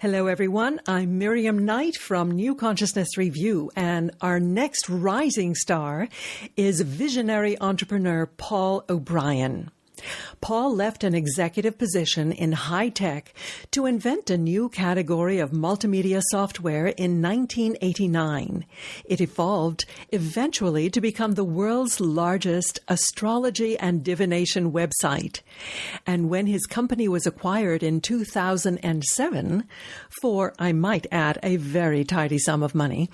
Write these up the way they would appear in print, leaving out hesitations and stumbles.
Hello, everyone. I'm Miriam Knight from New Consciousness Review, and our next rising star is visionary entrepreneur Paul O'Brien. Paul left an executive position in high tech to invent a new category of multimedia software in 1989. It evolved eventually to become the world's largest astrology and divination website. And when his company was acquired in 2007, for, I might add, a very tidy sum of money,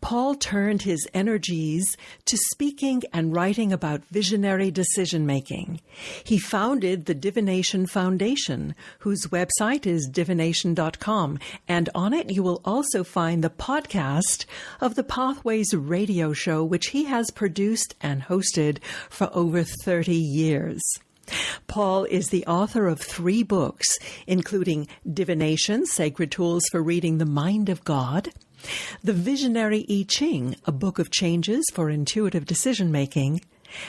Paul turned his energies to speaking and writing about visionary decision-making. He founded the Divination Foundation, whose website is divination.com, and on it you will also find the podcast of the Pathways radio show, which he has produced and hosted for over 30 years. Paul is the author of 3 books, including Divination, Sacred Tools for Reading the Mind of God, The Visionary I Ching, a book of changes for intuitive decision-making,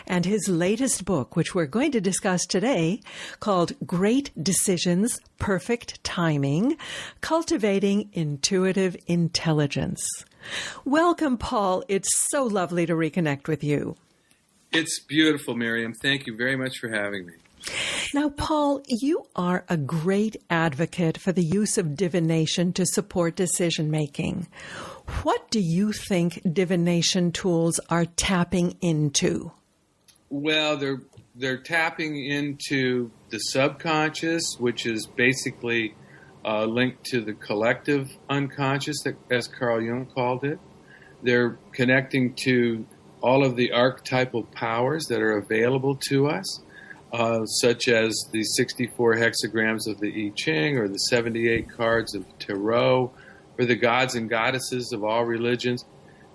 and his latest book, which we're going to discuss today, called Great Decisions, Perfect Timing, Cultivating Intuitive Intelligence. Welcome, Paul. It's so lovely to reconnect with you. It's beautiful, Miriam. Thank you very much for having me. Now, Paul, you are a great advocate for the use of divination to support decision-making. What do you think divination tools are tapping into? Well, they're tapping into the subconscious, which is basically linked to the collective unconscious, as Carl Jung called it. They're connecting to all of the archetypal powers that are available to us, such as the 64 hexagrams of the I Ching or the 78 cards of Tarot, or the gods and goddesses of all religions.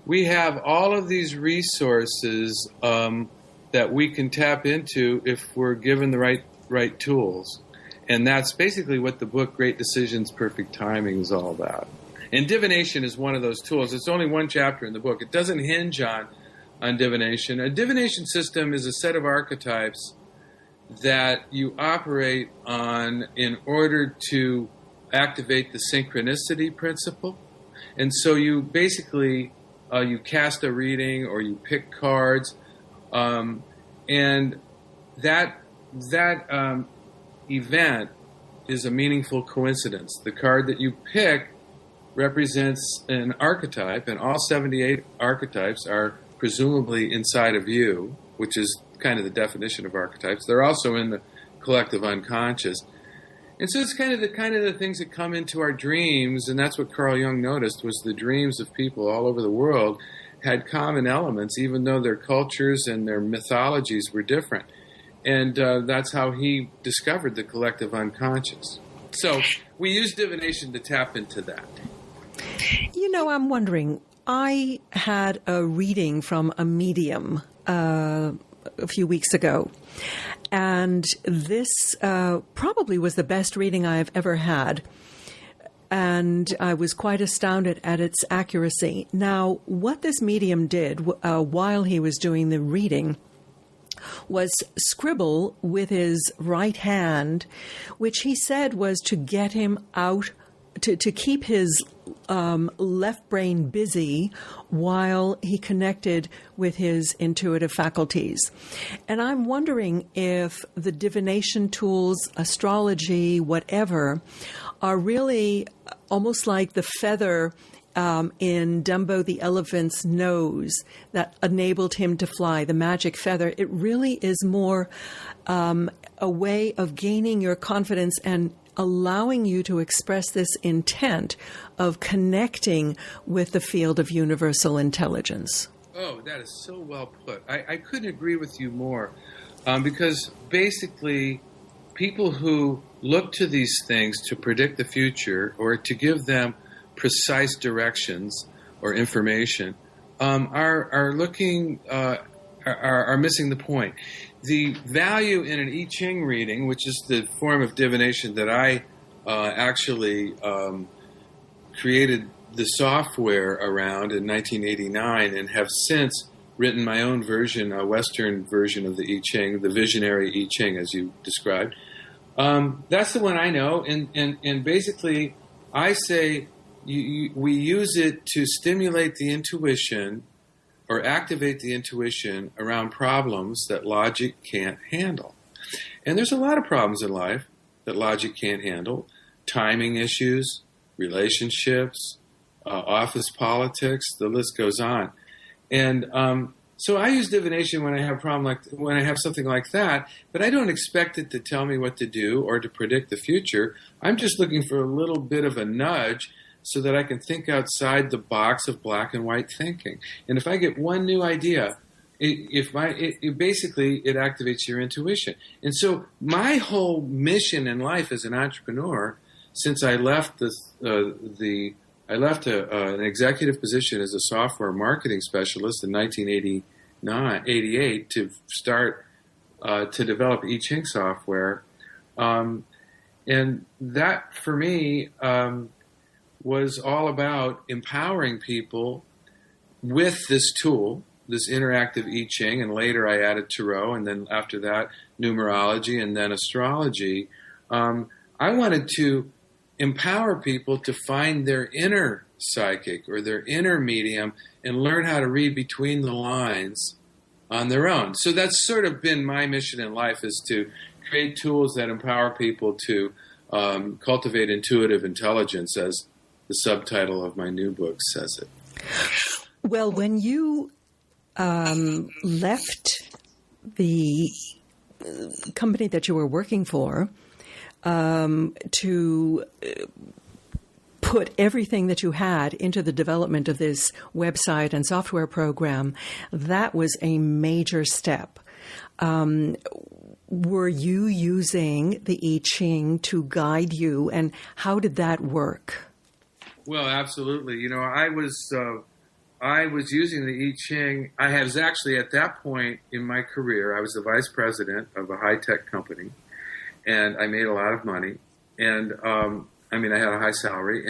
We have all of these resources that we can tap into if we're given the right tools. And that's basically what the book Great Decisions, Perfect Timing is all about. And divination is one of those tools. It's only one chapter in the book. It doesn't hinge on divination. A divination system is a set of archetypes that you operate on in order to activate the synchronicity principle. And so you basically, you cast a reading or you pick cards, and that event is a meaningful coincidence. The card that you pick represents an archetype, and all 78 archetypes are presumably inside of you, which is kind of the definition of archetypes. They're also in the collective unconscious. And so it's kind of the things that come into our dreams, and that's what Carl Jung noticed, was the dreams of people all over the world had common elements, even though their cultures and their mythologies were different. And that's how he discovered the collective unconscious. So we use divination to tap into that. You know, I'm wondering, I had a reading from a medium a few weeks ago, and this probably was the best reading I've ever had. And I was quite astounded at its accuracy. Now, what this medium did while he was doing the reading was scribble with his right hand, which he said was to get him out, to keep his left brain busy while he connected with his intuitive faculties. And I'm wondering if the divination tools, astrology, whatever, are really almost like the feather in Dumbo the elephant's nose that enabled him to fly, the magic feather. It really is more a way of gaining your confidence and allowing you to express this intent of connecting with the field of universal intelligence. Oh, that is so well put. I couldn't agree with you more, because basically people who look to these things to predict the future or to give them precise directions or information are looking are missing the point. The value in an I Ching reading, which is the form of divination that I actually created the software around in 1989 and have since written my own version, a Western version of the I Ching, the Visionary I Ching, as you described. That's the one I know, and basically I say we use it to stimulate the intuition or activate the intuition around problems that logic can't handle. And there's a lot of problems in life that logic can't handle. Timing issues, relationships, office politics, the list goes on. And so I use divination when I have when I have something like that, but I don't expect it to tell me what to do or to predict the future. I'm just looking for a little bit of a nudge so that I can think outside the box of black and white thinking. And if I get one new idea, basically it activates your intuition. And so my whole mission in life as an entrepreneur, since I left an executive position as a software marketing specialist in 1988 to start to develop I Ching software, and that for me was all about empowering people with this tool, this interactive I Ching, and later I added Tarot, and then after that, numerology, and then astrology. I wanted to empower people to find their inner psychic or their inner medium and learn how to read between the lines on their own. So that's sort of been my mission in life, is to create tools that empower people to cultivate intuitive intelligence, as the subtitle of my new book says it. Well, when you left the company that you were working for to put everything that you had into the development of this website and software program, that was a major step. Were you using the I Ching to guide you, and how did that work? Well, absolutely. You know, I was using the I Ching. I was actually at that point in my career, I was the vice president of a high-tech company, and I made a lot of money. And I had a high salary,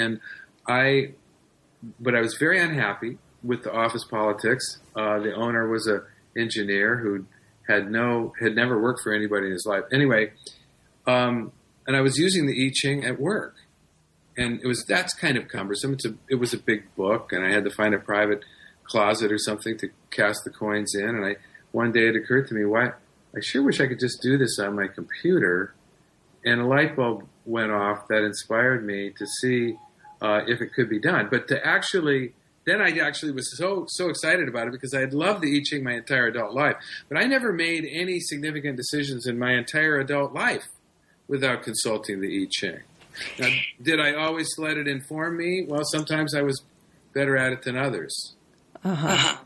but I was very unhappy with the office politics. The owner was an engineer who had never worked for anybody in his life. Anyway, and I was using the I Ching at work. And that's kind of cumbersome. It was a big book, and I had to find a private closet or something to cast the coins in. And one day it occurred to me, I sure wish I could just do this on my computer. And a light bulb went off that inspired me to see if it could be done. But then I actually was so excited about it, because I had loved the I Ching my entire adult life. But I never made any significant decisions in my entire adult life without consulting the I Ching. Now, did I always let it inform me? Well, sometimes I was better at it than others. Uh-huh.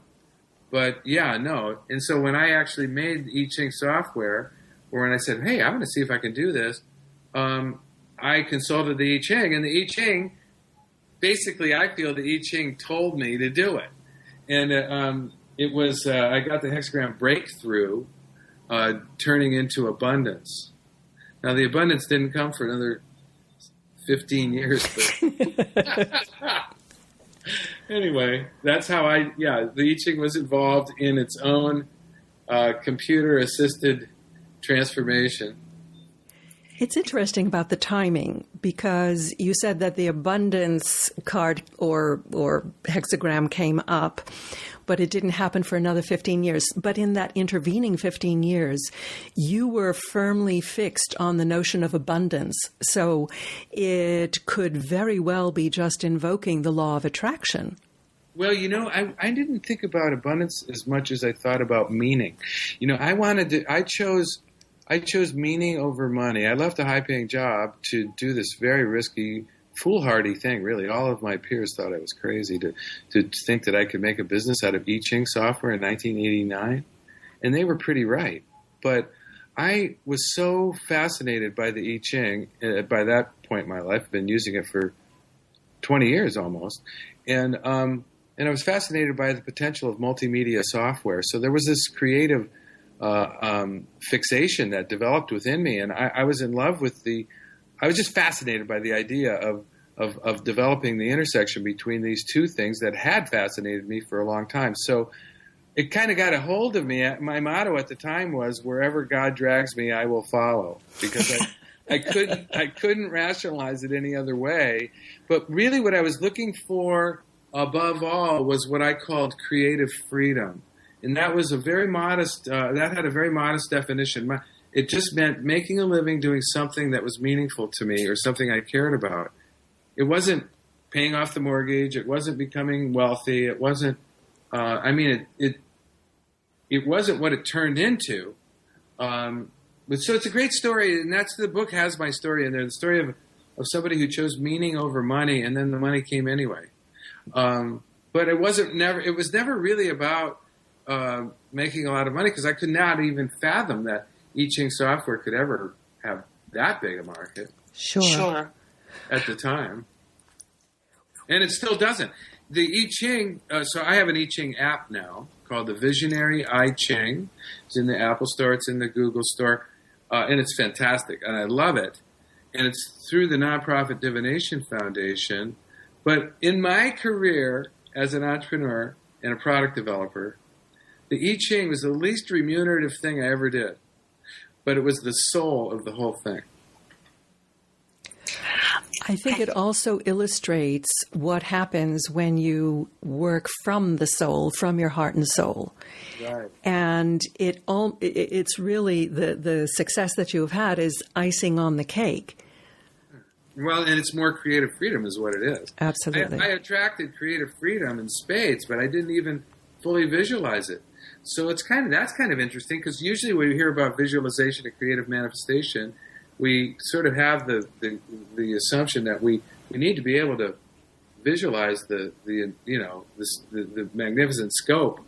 But yeah, no. And so when I actually made the I Ching software, or when I said, hey, I'm going to see if I can do this, I consulted the I Ching, and the I Ching, basically I feel the I Ching told me to do it. And it was, I got the hexagram breakthrough, turning into abundance. Now, the abundance didn't come for another 15 years. But anyway, that's how the I Ching was involved in its own computer-assisted transformation. It's interesting about the timing, because you said that the abundance card or hexagram came up, but it didn't happen for another 15 years. But in that intervening 15 years, you were firmly fixed on the notion of abundance. So it could very well be just invoking the law of attraction. Well, you know, I didn't think about abundance as much as I thought about meaning. You know, I chose meaning over money. I left a high-paying job to do this very risky, foolhardy thing, really. All of my peers thought I was crazy to think that I could make a business out of I Ching software in 1989, and they were pretty right. But I was so fascinated by the I Ching, by that point in my life. I've been using it for 20 years almost, and I was fascinated by the potential of multimedia software. So there was this creative fixation that developed within me, and I was in love with I was just fascinated by the idea of developing the intersection between these two things that had fascinated me for a long time. So it kind of got a hold of me. My motto at the time was, wherever God drags me, I will follow, because I couldn't rationalize it any other way. But really, what I was looking for above all was what I called creative freedom, and that was a very modest. That had a very modest definition. It just meant making a living doing something that was meaningful to me or something I cared about. It wasn't paying off the mortgage. It wasn't becoming wealthy. It wasn't. It wasn't what it turned into. But so it's a great story, and that's the book has my story in there. The story of somebody who chose meaning over money, and then the money came anyway. But it was never really about making a lot of money, because I could not even fathom that I Ching software could ever have that big a market. Sure. At the time. And it still doesn't. The I Ching, so I have an I Ching app now called the Visionary I Ching. It's in the Apple Store, it's in the Google Store, and it's fantastic, and I love it. And it's through the nonprofit Divination Foundation. But in my career as an entrepreneur and a product developer, the I Ching was the least remunerative thing I ever did. But it was the soul of the whole thing. I think it also illustrates what happens when you work from the soul, from your heart and soul. Right. And it's really the success that you've had is icing on the cake. Well, and it's more creative freedom is what it is. Absolutely. I attracted creative freedom in spades, but I didn't even fully visualize it. So that's kind of interesting, because usually when you hear about visualization and creative manifestation, we sort of have the assumption that we need to be able to visualize the magnificent scope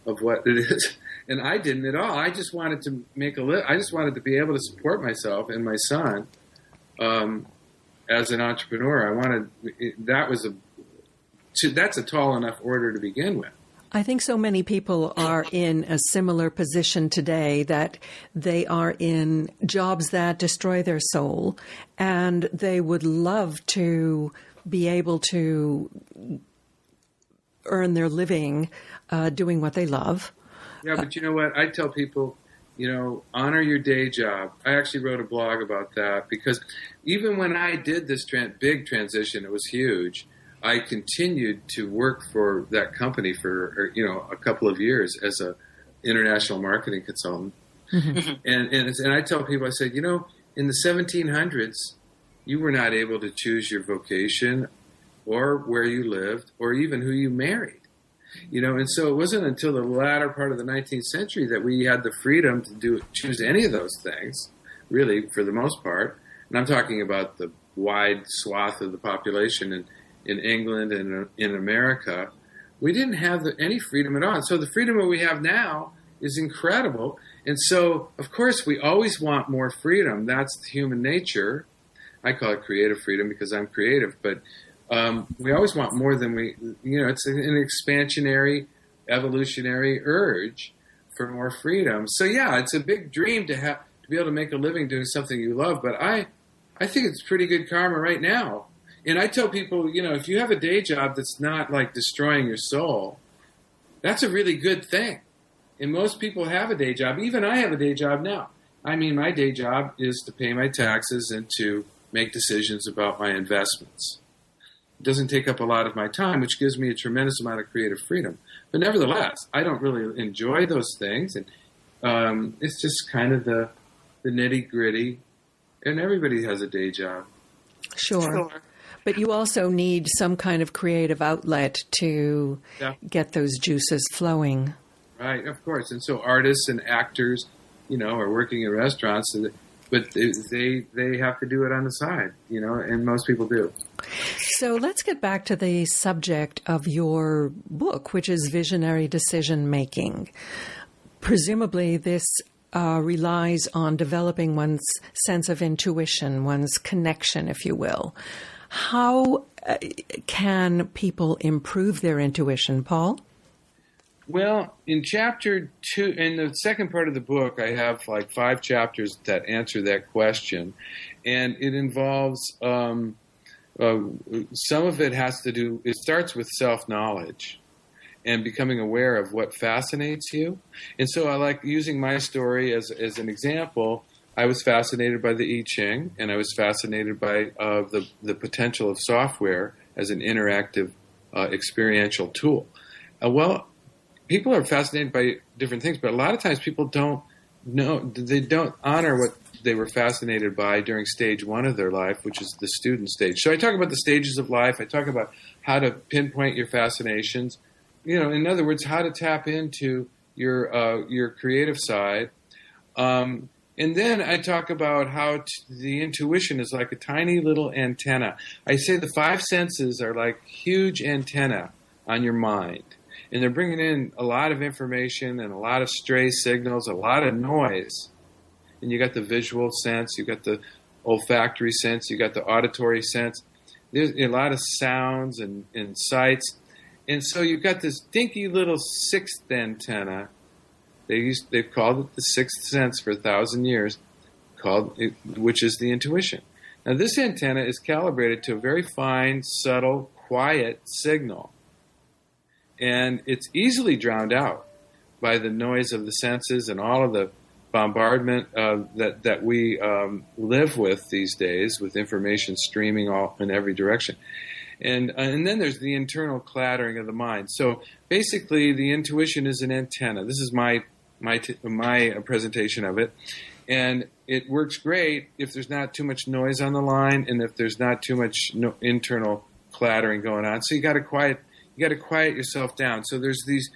of what it is, and I didn't at all. I just wanted to I just wanted to be able to support myself and my son as an entrepreneur. That's a tall enough order to begin with. I think so many people are in a similar position today, that they are in jobs that destroy their soul, and they would love to be able to earn their living doing what they love. Yeah, but you know what? I tell people, honor your day job. I actually wrote a blog about that, because even when I did this big transition, it was huge. I continued to work for that company for a couple of years as a international marketing consultant. Mm-hmm. And I tell people, I said, in the 1700s, you were not able to choose your vocation or where you lived or even who you married. And so it wasn't until the latter part of the 19th century that we had the freedom to choose any of those things, really, for the most part. And I'm talking about the wide swath of the population in England and in America. We didn't have any freedom at all. And so the freedom that we have now is incredible. And so, of course, we always want more freedom. That's human nature. I call it creative freedom because I'm creative. But we always want more than it's an expansionary, evolutionary urge for more freedom. So, yeah, it's a big dream to be able to make a living doing something you love. But I think it's pretty good karma right now. And I tell people, if you have a day job that's not like destroying your soul, that's a really good thing. And most people have a day job. Even I have a day job now. I mean, my day job is to pay my taxes and to make decisions about my investments. It doesn't take up a lot of my time, which gives me a tremendous amount of creative freedom. But nevertheless, I don't really enjoy those things. And it's just kind of the nitty-gritty. And everybody has a day job. Sure. But you also need some kind of creative outlet to get those juices flowing. Right, of course. And so artists and actors, are working in restaurants, but they have to do it on the side, and most people do. So let's get back to the subject of your book, which is visionary decision making. Presumably this relies on developing one's sense of intuition, one's connection, if you will. How can people improve their intuition, Paul? Well, in chapter 2, in the second part of the book, I have like 5 chapters that answer that question. And it involves, some of it has to do, it starts with self-knowledge and becoming aware of what fascinates you. And so I like using my story as an example I was fascinated by the I Ching, and I was fascinated by the potential of software as an interactive experiential tool. Well, people are fascinated by different things, but a lot of times people don't honor what they were fascinated by during stage one of their life, which is the student stage. So I talk about the stages of life. I talk about how to pinpoint your fascinations. In other words, how to tap into your creative side. And then I talk about how the intuition is like a tiny little antenna. I say the five senses are like huge antenna on your mind. And they're bringing in a lot of information and a lot of stray signals, a lot of noise. And you got the visual sense, you got the olfactory sense, you got the auditory sense. There's a lot of sounds and sights. And so you've got this dinky little sixth antenna. They've called it the sixth sense for 1,000 years, which is the intuition. Now, this antenna is calibrated to a very fine, subtle, quiet signal. And it's easily drowned out by the noise of the senses and all of the bombardment that we live with these days, with information streaming all in every direction. And then there's the internal clattering of the mind. So basically, the intuition is an antenna. This is my presentation of it, and it works great if there's not too much noise on the line and if there's not too much internal clattering going on. So you got to quiet yourself down. So there's these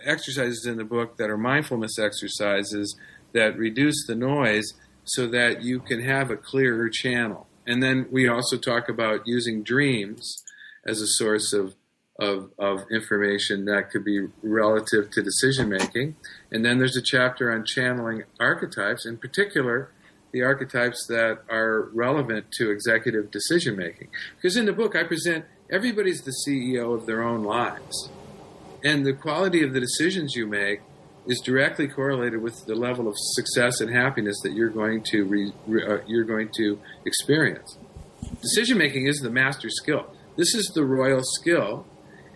exercises in the book that are mindfulness exercises that reduce the noise so that you can have a clearer channel. And then we also talk about using dreams as a source of information that could be relative to decision making. And then there's a chapter on channeling archetypes, in particular the archetypes that are relevant to executive decision making. Because in the book I present everybody's the CEO of their own lives. And the quality of the decisions you make is directly correlated with the level of success and happiness that you're going to experience. Decision making is the master skill. This is the royal skill.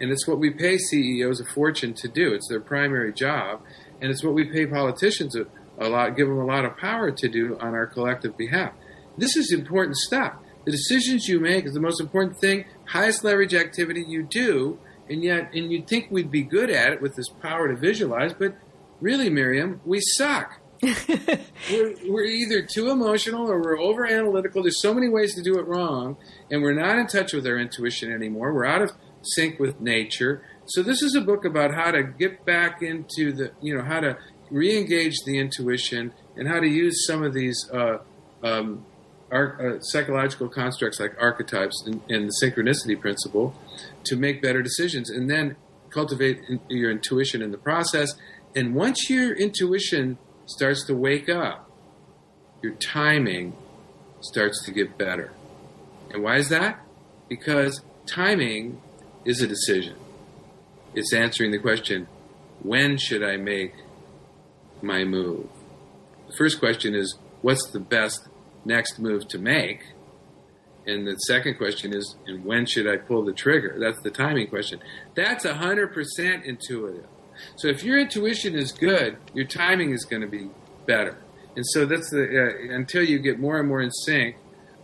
And it's what we pay CEOs a fortune to do. It's their primary job. And it's what we pay politicians a lot, give them a lot of power to do on our collective behalf. This is important stuff. The decisions you make is the most important thing, highest leverage activity you do. And you'd think we'd be good at it with this power to visualize. But really, Miriam, we suck. We're either too emotional or we're over analytical. There's so many ways to do it wrong. And we're not in touch with our intuition anymore. We're out of sync with nature. So this is a book about how to get back into how to re-engage the intuition and how to use some of these psychological constructs like archetypes and the synchronicity principle to make better decisions, and then cultivate your intuition in the process. And once your intuition starts to wake up, your timing starts to get better. And why is that? Because timing is a decision. It's answering the question, when should I make my move? The first question is, what's the best next move to make? And the second question is, and when should I pull the trigger? That's the timing question. That's 100% intuitive. So if your intuition is good, your timing is going to be better. And so that's until you get more and more in sync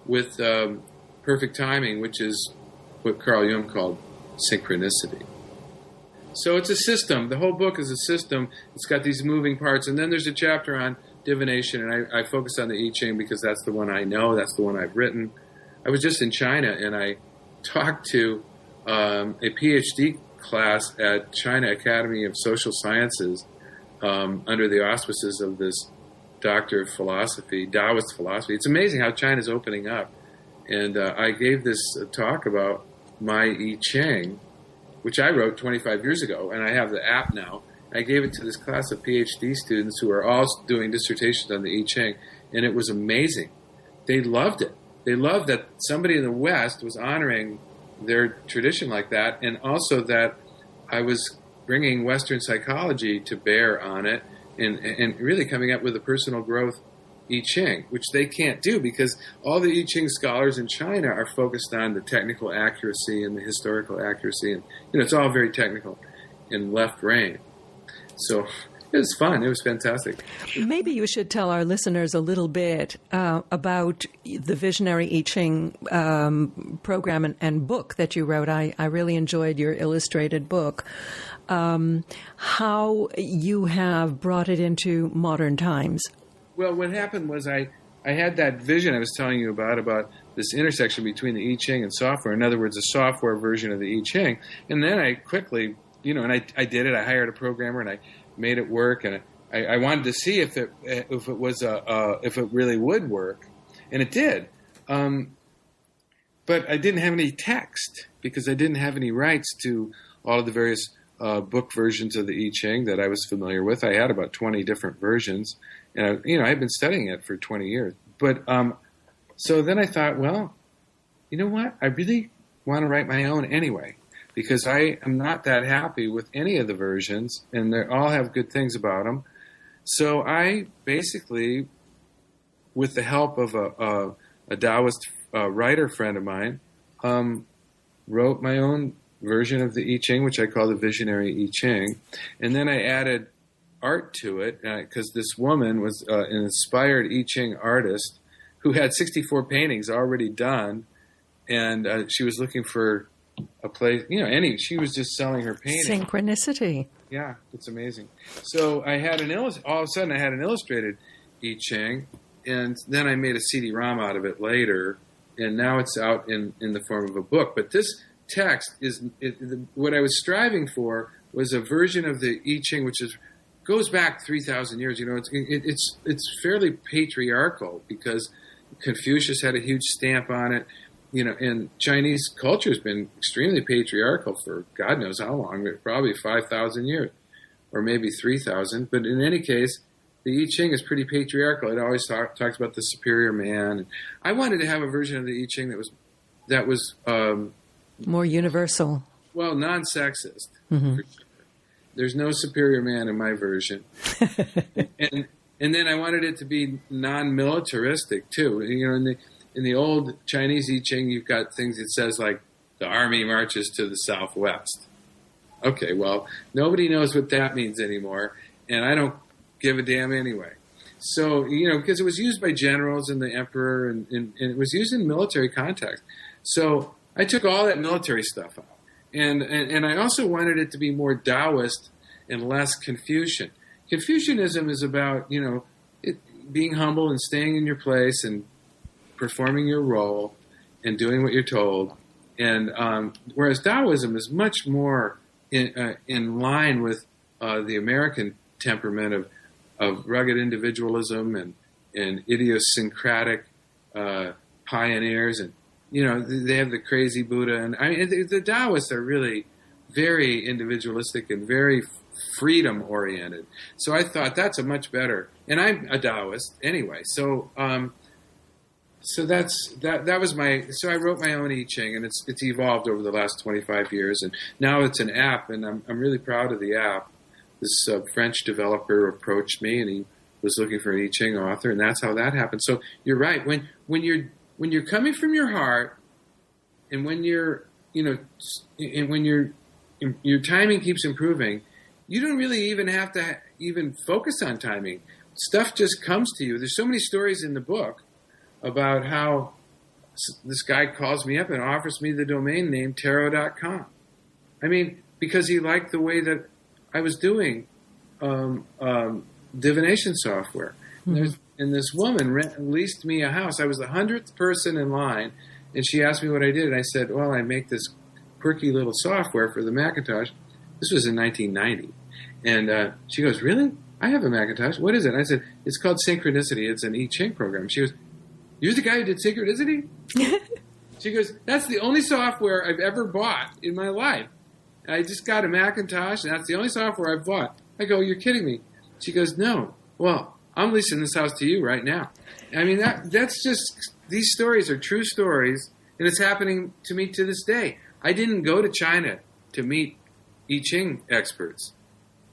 with perfect timing, which is what Carl Jung called synchronicity. So it's a system. The whole book is a system. It's got these moving parts. And then there's a chapter on divination, and I focus on the I Ching because that's the one I know. That's the one I've written. I was just in China, and I talked to a PhD class at China Academy of Social Sciences under the auspices of this doctor of philosophy, Taoist philosophy. It's amazing how China's opening up. And I gave this talk about my I Ching, which I wrote 25 years ago, and I have the app now. I gave it to this class of PhD students who are all doing dissertations on the I Ching, and it was amazing. They loved it. They loved that somebody in the West was honoring their tradition like that, and also that I was bringing Western psychology to bear on it and really coming up with a personal growth I Ching, which they can't do because all the I Ching scholars in China are focused on the technical accuracy and the historical accuracy, and it's all very technical and left brain. So It was fun. It was fantastic. Maybe you should tell our listeners a little bit about the Visionary I Ching program and book that you wrote. I really enjoyed your illustrated book. How you have brought it into modern times. Well, what happened was I had that vision I was telling you about this intersection between the I Ching and software. In other words, a software version of the I Ching. And then I quickly, and I did it. I hired a programmer and I made it work. And I wanted to see if it really would work, and it did. But I didn't have any text because I didn't have any rights to all of the various book versions of the I Ching that I was familiar with. I had about 20 different versions, and I've been studying it for 20 years. But so then I thought, well, you know what? I really want to write my own anyway, because I am not that happy with any of the versions, and they all have good things about them. So I basically, with the help of a Taoist writer friend of mine, wrote my own version of the I Ching, which I call the Visionary I Ching. And then I added art to it because this woman was an inspired I Ching artist who had 64 paintings already done. And she was looking for a place, she was just selling her paintings. Synchronicity. Yeah, it's amazing. So I had all of a sudden I had an illustrated I Ching, and then I made a CD-ROM out of it later, and now it's out in the form of a book. But this text what I was striving for was a version of the I Ching which goes back 3,000 years. It's fairly patriarchal because Confucius had a huge stamp on it. And Chinese culture has been extremely patriarchal for God knows how long, probably 5,000 years, or maybe 3,000. But in any case, the I Ching is pretty patriarchal. It always talks about the superior man. I wanted to have a version of the I Ching that was more universal. Well, non-sexist. Mm-hmm. There's no superior man in my version, and then I wanted it to be non-militaristic too. In the old Chinese I Ching, you've got things that says like the army marches to the southwest. Okay, well, nobody knows what that means anymore, and I don't give a damn anyway. So, because it was used by generals and the emperor, and it was used in military context. So I took all that military stuff out. And I also wanted it to be more Taoist and less Confucian. Confucianism is about, being humble and staying in your place and performing your role and doing what you're told. And whereas Taoism is much more in line with the American temperament of rugged individualism and idiosyncratic pioneers, and they have the crazy Buddha, and the Taoists are really very individualistic and very freedom oriented. So I thought that's a much better, and I'm a Taoist anyway. So that was so I wrote my own I Ching, and it's evolved over the last 25 years, and now it's an app, and I'm really proud of the app. This French developer approached me, and he was looking for an I Ching author, and that's how that happened. So you're right. When you're coming from your heart, and when you're, and when your timing keeps improving, you don't really even have to even focus on timing. Stuff just comes to you. There's so many stories in the book about how this guy calls me up and offers me the domain name tarot.com. Because he liked the way that I was doing divination software. Mm-hmm. And this woman leased me a house. I was the 100th person in line, and she asked me what I did. And I said, well, I make this quirky little software for the Macintosh. This was in 1990. And she goes, really? I have a Macintosh. What is it? And I said, it's called Synchronicity. It's an I Ching program. She goes, you're the guy who did Synchronicity? She goes, that's the only software I've ever bought in my life. I just got a Macintosh, and that's the only software I've bought. I go, you're kidding me. She goes, no. Well, I'm leasing this house to you right now. That's just, these stories are true stories, and it's happening to me to this day. I didn't go to China to meet I Ching experts.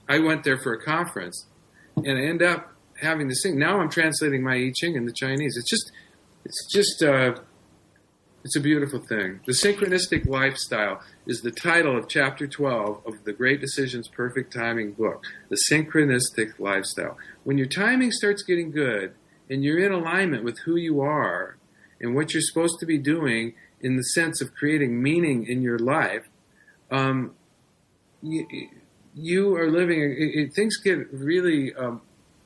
I went there for a conference, and I end up having this thing. Now I'm translating my I Ching into Chinese. It's just It's a beautiful thing. The Synchronistic Lifestyle is the title of Chapter 12 of the Great Decisions Perfect Timing book, The Synchronistic Lifestyle. When your timing starts getting good and you're in alignment with who you are and what you're supposed to be doing in the sense of creating meaning in your life, you are living, things get really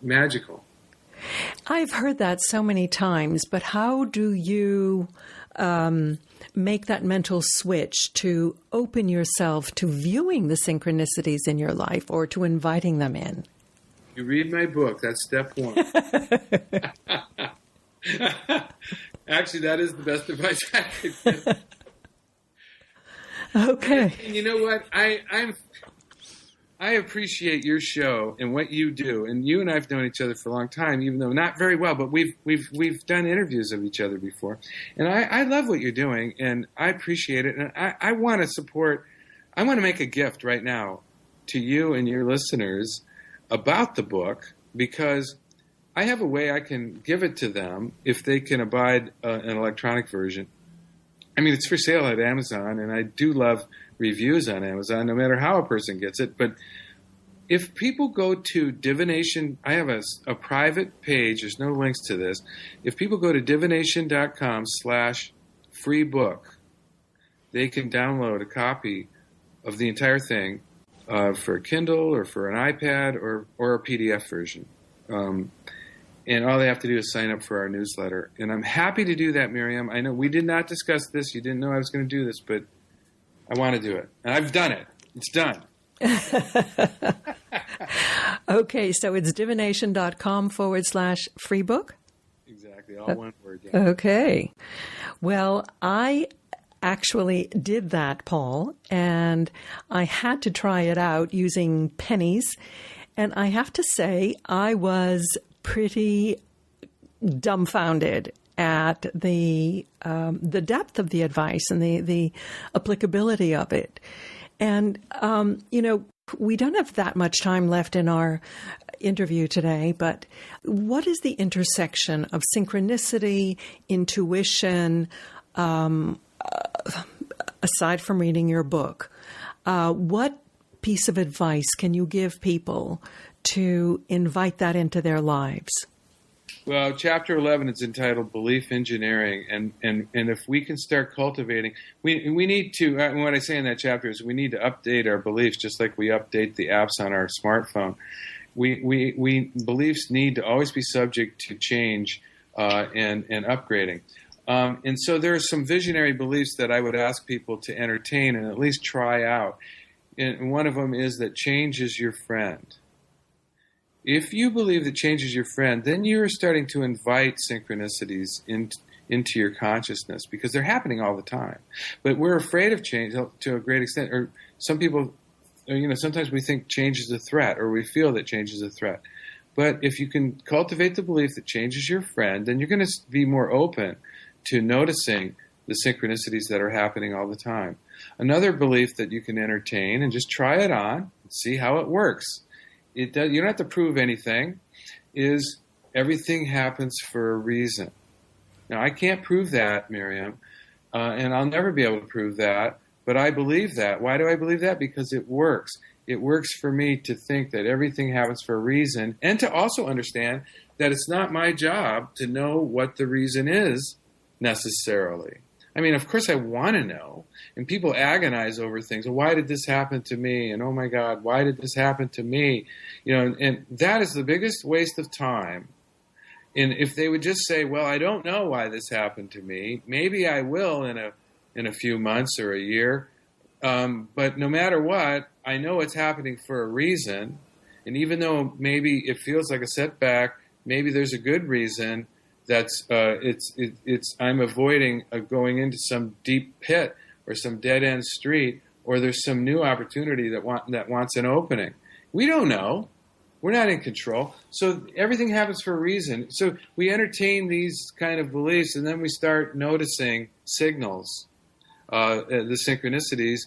magical. I've heard that so many times, but how do you make that mental switch to open yourself to viewing the synchronicities in your life or to inviting them in? You read my book. That's step one. Actually, that is the best advice I could give. Okay. And you know what? I appreciate your show and what you do. And you and I have known each other for a long time, even though not very well, but we've done interviews of each other before. And I love what you're doing, and I appreciate it. And I want to support, I want to make a gift right now to you and your listeners about the book, because I have a way I can give it to them if they can abide an electronic version. I mean, it's for sale at Amazon, and I do love reviews on Amazon, no matter how a person gets it. But if people go to Divination, I have a private page. There's no links to this. If people go to divination.com/free book, they can download a copy of the entire thing for a Kindle or for an iPad or a PDF version. And all they have to do is sign up for our newsletter. And I'm happy to do that, Miriam. I know we did not discuss this. You didn't know I was going to do this, but I want to do it. And I've done it. It's done. Okay, so it's divination.com/free book? Exactly. All one word. Yeah. Okay. Well, I actually did that, Paul, and I had to try it out using pennies. And I have to say, I was pretty dumbfounded at the depth of the advice and the applicability of it. And, we don't have that much time left in our interview today, but what is the intersection of synchronicity, intuition, aside from reading your book? What piece of advice can you give people to invite that into their lives? Well, Chapter 11 is entitled Belief Engineering, and if we can start cultivating, we need to, and what I say in that chapter is we need to update our beliefs just like we update the apps on our smartphone. Beliefs need to always be subject to change and upgrading. And so there are some visionary beliefs that I would ask people to entertain and at least try out. And one of them is that change is your friend. If you believe that change is your friend, then you're starting to invite synchronicities into your consciousness, because they're happening all the time. But we're afraid of change to a great extent. Or some people, sometimes we think change is a threat, or we feel that change is a threat. But if you can cultivate the belief that change is your friend, then you're going to be more open to noticing the synchronicities that are happening all the time. Another belief that you can entertain and just try it on and see how it works. You don't have to prove anything, is everything happens for a reason. Now, I can't prove that, Miriam, and I'll never be able to prove that, but I believe that. Why do I believe that? Because it works. It works for me to think that everything happens for a reason, and to also understand that it's not my job to know what the reason is necessarily. I mean, of course I want to know, and people agonize over things. Why did this happen to me? And oh my God, why did this happen to me? And that is the biggest waste of time. And if they would just say, well, I don't know why this happened to me. Maybe I will in a few months or a year. But no matter what, I know it's happening for a reason. And even though maybe it feels like a setback, maybe there's a good reason. I'm avoiding going into some deep pit or some dead end street, or there's some new opportunity that wants an opening. We don't know. We're not in control. So everything happens for a reason. So we entertain these kind of beliefs, and then we start noticing signals, the synchronicities,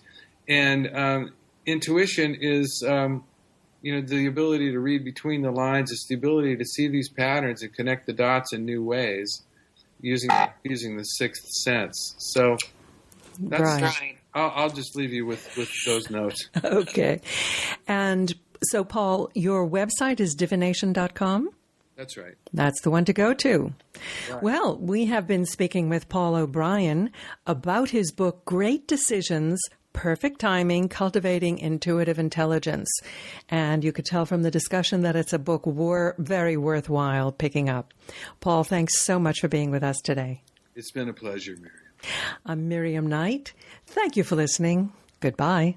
and intuition is. The ability to read between the lines. It's the ability to see these patterns and connect the dots in new ways. using the sixth sense. So that's Right. I'll just leave you with those notes. Okay. And so, Paul, your website is divination.com? That's right. That's the one to go to. Right. Well, we have been speaking with Paul O'Brien about his book, Great Decisions, Perfect Timing, Cultivating Intuitive Intelligence. And you could tell from the discussion that it's a book very worthwhile picking up. Paul, thanks so much for being with us today. It's been a pleasure, Miriam. I'm Miriam Knight. Thank you for listening. Goodbye.